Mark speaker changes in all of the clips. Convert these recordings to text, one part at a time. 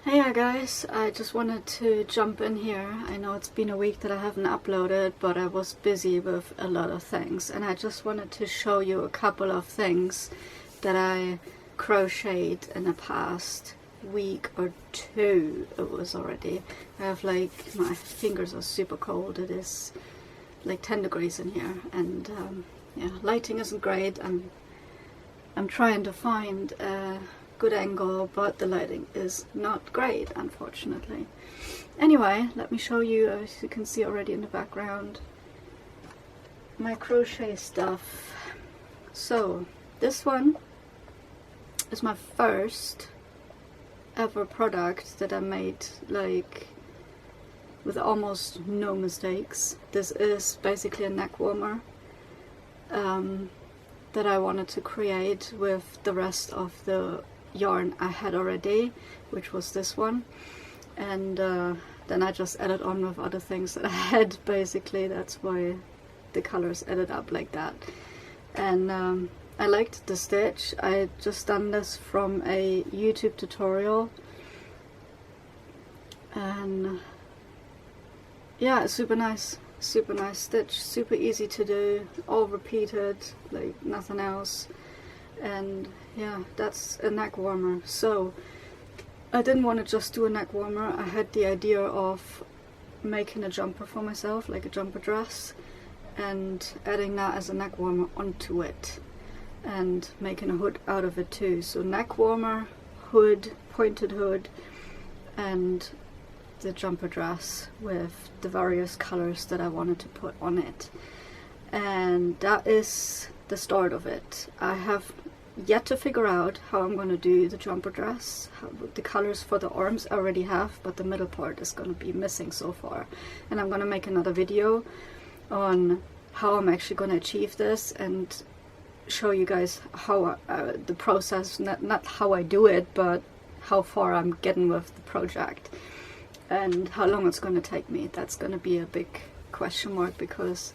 Speaker 1: Hey guys, I just wanted to jump in here. I know it's been a week that I haven't uploaded, but I was busy with a lot of things, and I just wanted to show you a couple of things that I crocheted in the past week or two. It was already. I have like, my fingers are super cold. It is like 10 degrees in here, and yeah, lighting isn't great. I'm trying to find a good angle, but the lighting is not great, unfortunately. Anyway, let me show you, as you can see already in the background, my crochet stuff. So this one is my first ever product that I made like with almost no mistakes. This is basically a neck warmer that I wanted to create with the rest of the yarn I had already, which was this one, and then I just added on with other things that I had. Basically, that's why the colors added up like that. And I liked the stitch. I just done this from a YouTube tutorial, and yeah, super nice stitch, super easy to do, all repeated, like nothing else. And yeah, that's a neck warmer. So I didn't want to just do a neck warmer. I had the idea of making a jumper for myself, like a jumper dress, and adding that as a neck warmer onto it, and making a hood out of it too. So neck warmer, hood, pointed hood, and the jumper dress with the various colors that I wanted to put on it. And that is the start of it. I have yet to figure out how I'm going to do the jumper dress. The colors for the arms I already have, but the middle part is going to be missing so far. And I'm going to make another video on how I'm actually going to achieve this and show you guys how the process, not how I do it, but how far I'm getting with the project and how long it's going to take me. That's going to be a big question mark because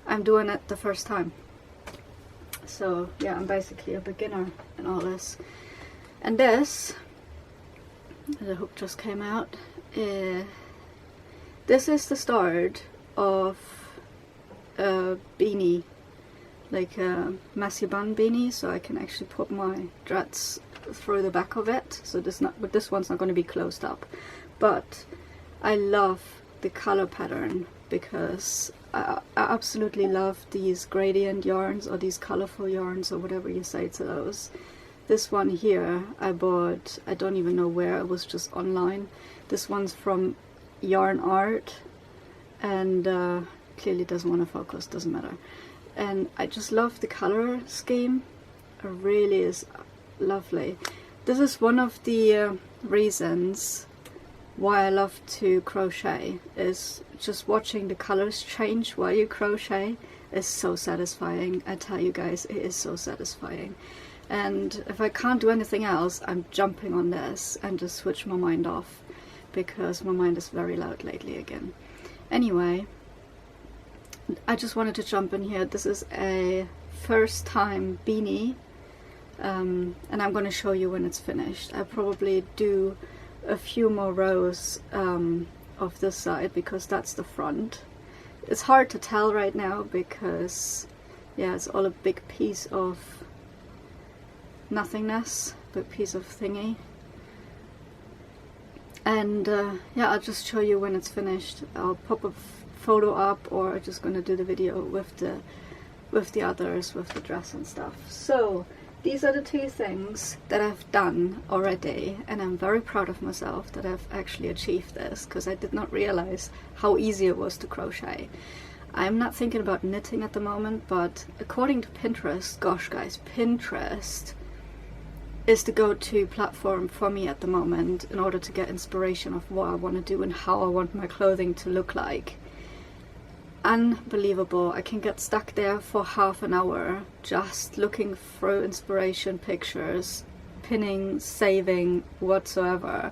Speaker 1: I'm doing it the first time. So yeah, I'm basically a beginner in all this. And this, the hook just came out. This is the start of a beanie, like a messy bun beanie, so I can actually put my dreads through the back of it. So this one's not going to be closed up, but I love the color pattern because I absolutely love these gradient yarns, or these colorful yarns, or whatever you say to those. This one here I bought, I don't even know where, it was just online. This one's from Yarn Art, and clearly doesn't want to focus, doesn't matter. And I just love the color scheme. It really is lovely. This is one of the reasons why I love to crochet, is just watching the colors change while you crochet is so satisfying. I tell you guys, it is so satisfying. And if I can't do anything else, I'm jumping on this and just switch my mind off, because my mind is very loud lately again. Anyway, I just wanted to jump in here. This is a first time beanie, and I'm going to show you when it's finished. I probably do a few more rows of this side, because that's the front. It's hard to tell right now because yeah, it's all a big piece of nothingness, big piece of thingy. And yeah, I'll just show you when it's finished. I'll pop a photo up, or I'm just going to do the video with the others, with the dress and stuff. So these are the two things that I've done already, and I'm very proud of myself that I've actually achieved this, because I did not realize how easy it was to crochet. I'm not thinking about knitting at the moment, but according to Pinterest, gosh guys, Pinterest is the go-to platform for me at the moment in order to get inspiration of what I want to do and how I want my clothing to look like. Unbelievable. I can get stuck there for half an hour just looking through inspiration pictures, pinning, saving, whatsoever.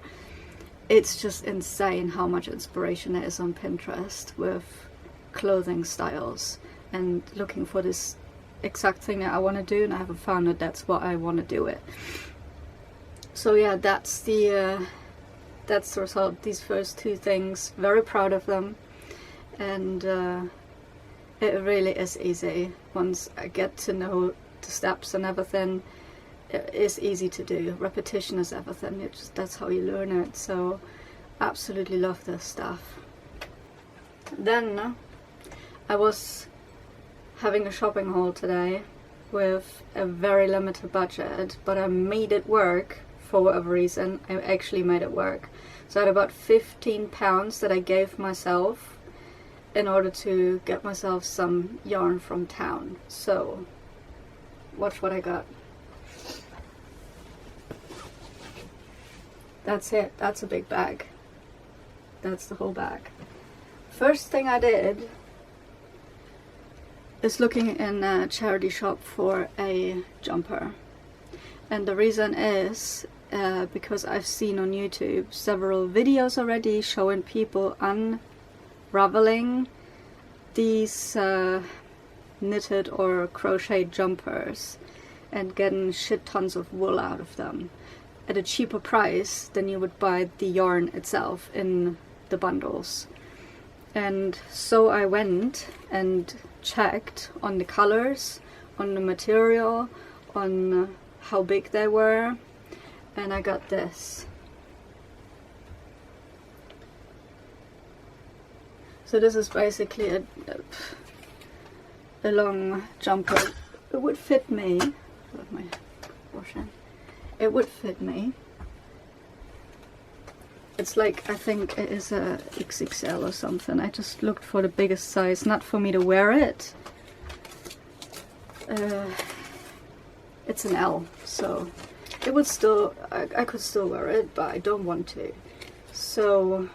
Speaker 1: It's just insane how much inspiration there is on Pinterest with clothing styles, and looking for this exact thing that I want to do, and I haven't found it. That's what I want to do it. So yeah, that's the that's the result. These first two things, very proud of them, and it really is easy. Once I get to know the steps and everything, it is easy to do. Repetition is everything. That's how you learn it. So absolutely love this stuff. Then I was having a shopping haul today with a very limited budget, but I made it work for whatever reason. I actually made it work. So I had about £15 that I gave myself in order to get myself some yarn from town. So watch what I got. That's it. That's a big bag. That's the whole bag. First thing I did is looking in a charity shop for a jumper, and the reason is because I've seen on YouTube several videos already showing people unraveling these knitted or crocheted jumpers and getting shit tons of wool out of them at a cheaper price than you would buy the yarn itself in the bundles. And so I went and checked on the colors, on the material, on how big they were, and I got this. So this is basically a long jumper. It would fit me. With my wash in. It would fit me. It's like, I think it is a XXL or something. I just looked for the biggest size, not for me to wear it. It's an L, so it would still, I could still wear it, but I don't want to. So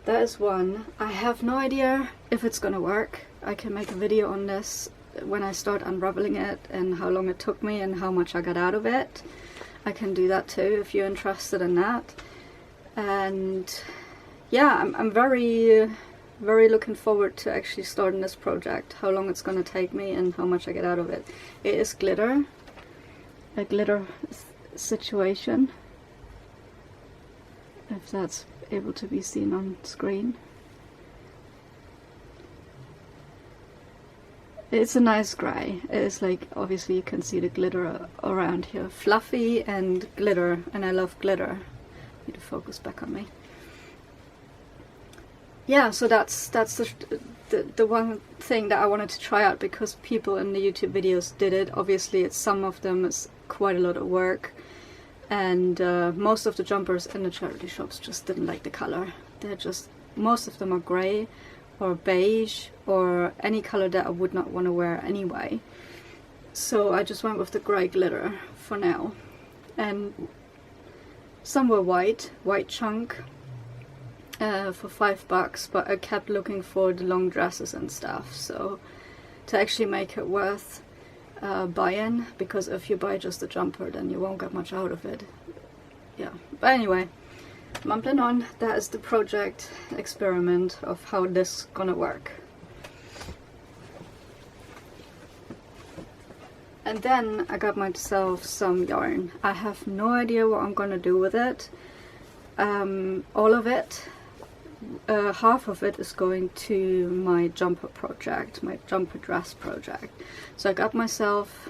Speaker 1: that is one. I have no idea if it's gonna work. I can make a video on this when I start unraveling it and how long it took me and how much I got out of it. I can do that too if you're interested in that. And yeah, I'm very looking forward to actually starting this project, how long it's going to take me and how much I get out of it. It is glitter, a glitter situation, if that's able to be seen on screen. It's a nice grey. It's like, obviously you can see the glitter around here, fluffy and glitter, and I love glitter. Need to focus back on me. Yeah, so that's the one thing that I wanted to try out, because people in the YouTube videos did it. Obviously some of them is quite a lot of work, and most of the jumpers in the charity shops just didn't like the color. They're just, most of them are grey or beige or any color that I would not want to wear anyway. So I just went with the grey glitter for now. And some were white chunk for $5, but I kept looking for the long dresses and stuff, so to actually make it worth buying, because if you buy just a jumper then you won't get much out of it. Yeah, but anyway, mumbling on, that is the project experiment of how this gonna work. And then I got myself some yarn. I have no idea what I'm gonna do with it. All of it, half of it is going to my jumper project, my jumper dress project. So I got myself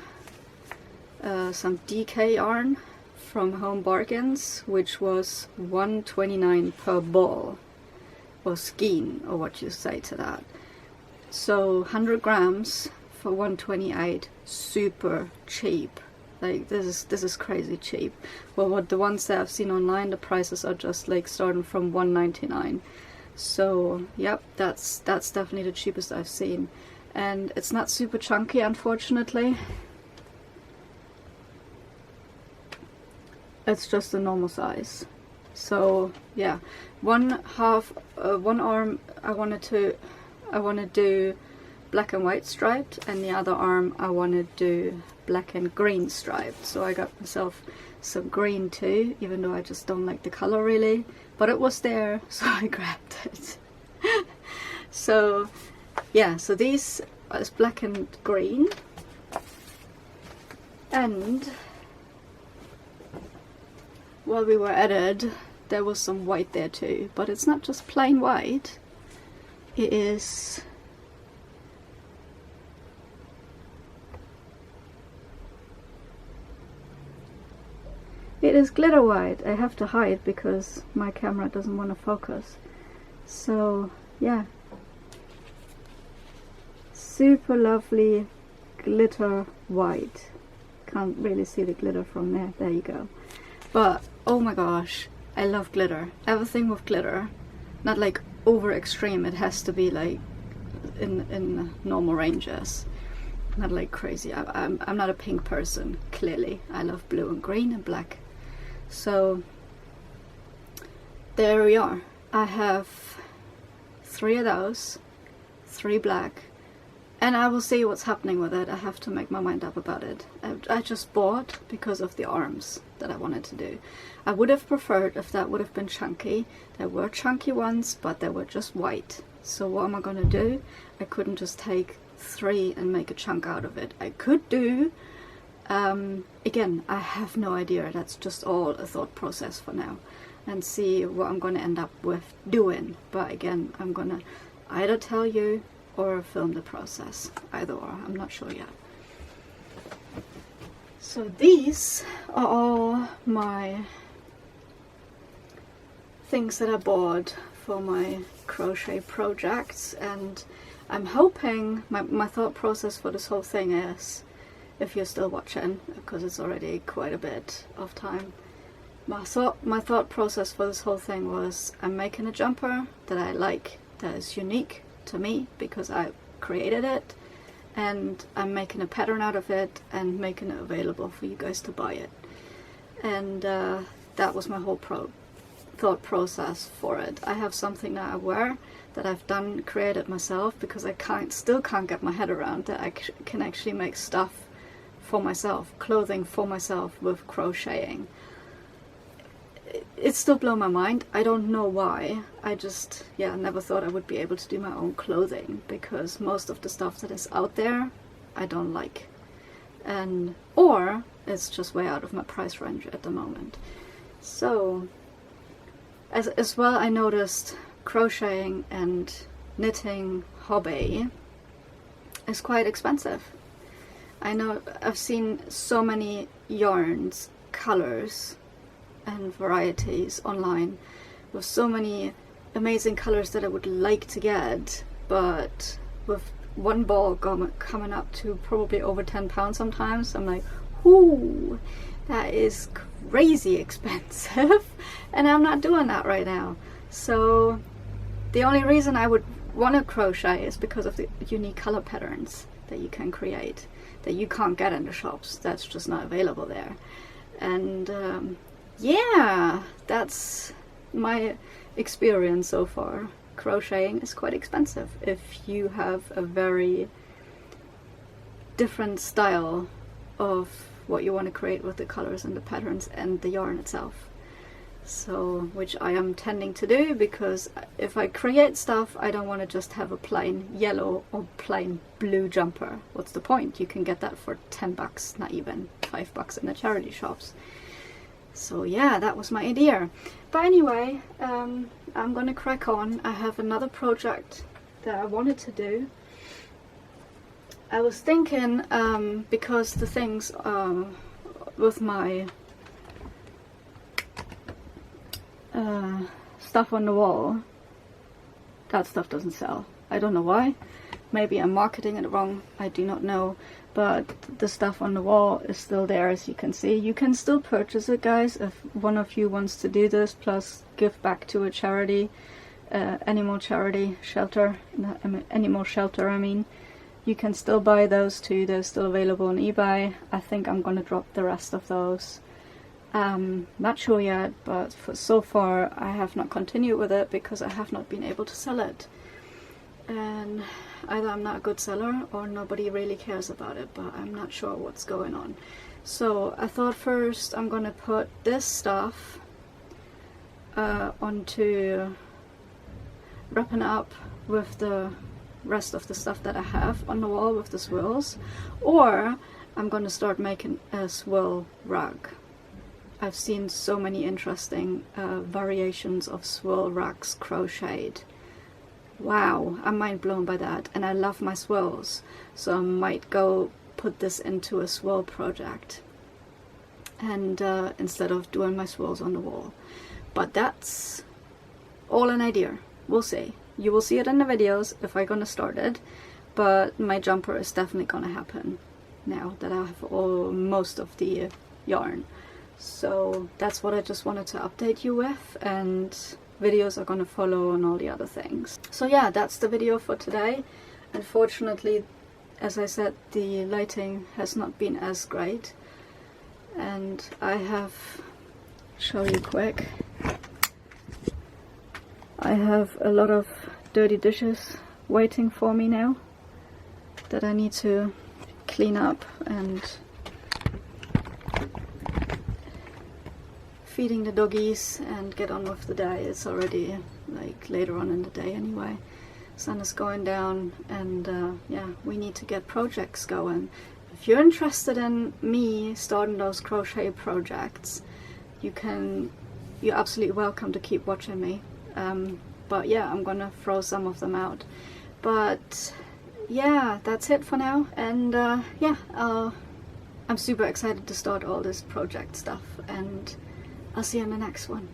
Speaker 1: some DK yarn from Home Bargains, which was $1.29 per ball, or skein, or what you say to that. So 100 grams for $1.28, super cheap. Like this is crazy cheap. Well, what the ones that I've seen online, the prices are just like starting from $1.99. So yep, that's definitely the cheapest I've seen, and it's not super chunky, unfortunately. It's just a normal size. So yeah, one arm I want to do black and white striped, and the other arm I want to do black and green striped. So I got myself some green too, even though I just don't like the color really, but it was there, so I grabbed it. So yeah, so these is black and green. And while we were at it, there was some white there too, but it's not just plain white. It is glitter white. I have to hide because my camera doesn't want to focus. So yeah, super lovely glitter white. Can't really see the glitter from there. There you go. But oh my gosh, I love glitter. Everything with glitter, not like over extreme. It has to be like in normal ranges, not like crazy. I'm not a pink person, clearly. I love blue and green and black. So there we are. I have 3 of those, 3 black, and I will see what's happening with it. I have to make my mind up about it. I just bought because of the arms that I wanted to do. I would have preferred if that would have been chunky. There were chunky ones, but they were just white. So what am I going to do? I couldn't just take 3 and make a chunk out of it. I could do, again, I have no idea. That's just all a thought process for now, and see what I'm going to end up with doing. But again, I'm going to either tell you or film the process. Either or, I'm not sure yet. So these are all my things that I bought for my crochet projects, and I'm hoping, my thought process for this whole thing is, if you're still watching, because it's already quite a bit of time, my thought process for this whole thing was, I'm making a jumper that I like, that is unique to me because I created it, and I'm making a pattern out of it and making it available for you guys to buy it. And that was my whole thought process for it. I have something that I wear that I've created myself, because I still can't get my head around that I can actually make stuff for myself, clothing for myself with crocheting. It still blows my mind. I don't know why. I just, yeah, never thought I would be able to do my own clothing, because most of the stuff that is out there I don't like, and or it's just way out of my price range at the moment. So as well, I noticed crocheting and knitting hobby is quite expensive. I know I've seen so many yarns, colors and varieties online with so many amazing colors that I would like to get, but with one ball coming up to probably over £10 sometimes, I'm like, whoo, that is crazy expensive, and I'm not doing that right now. So the only reason I would want to crochet is because of the unique color patterns that you can create, that you can't get in the shops. That's just not available there. And yeah, that's my experience so far. Crocheting is quite expensive if you have a very different style of what you want to create with the colors and the patterns and the yarn itself. So, which I am tending to do, because if I create stuff, I don't want to just have a plain yellow or plain blue jumper. What's the point? You can get that for $10, not even $5 in the charity shops. So yeah, that was my idea. But anyway, I'm gonna crack on. I have another project that I wanted to do. I was thinking, because the things with my stuff on the wall, that stuff doesn't sell. I don't know why. Maybe I'm marketing it wrong, I do not know. But the stuff on the wall is still there, as you can see. You can still purchase it, guys, if one of you wants to do this, plus give back to a charity, animal charity shelter, animal shelter, I mean. You can still buy those too. They're still available on eBay. I think I'm gonna drop the rest of those. Not sure yet, but so far I have not continued with it because I have not been able to sell it. And either I'm not a good seller or nobody really cares about it, but I'm not sure what's going on. So I thought first I'm gonna put this stuff onto wrapping up with the rest of the stuff that I have on the wall with the swirls, or I'm gonna start making a swirl rug. I've seen so many interesting variations of swirl rugs crocheted. Wow, I'm mind blown by that, and I love my swirls, so I might go put this into a swirl project, and instead of doing my swirls on the wall. But that's all an idea. We'll see. You will see it in the videos if I'm gonna start it, but my jumper is definitely gonna happen now that I have most of the yarn. So that's what I just wanted to update you with, and videos are gonna follow on all the other things. So yeah, that's the video for today. Unfortunately, as I said, the lighting has not been as great, and I have, show you quick, I have a lot of dirty dishes waiting for me now that I need to clean up, and feeding the doggies and get on with the day. It's already like later on in the day anyway. Sun is going down, and yeah, we need to get projects going. If you're interested in me starting those crochet projects, you're absolutely welcome to keep watching me. But yeah, I'm gonna throw some of them out. But yeah, that's it for now, and yeah, I'm super excited to start all this project stuff, and I'll see you in the next one.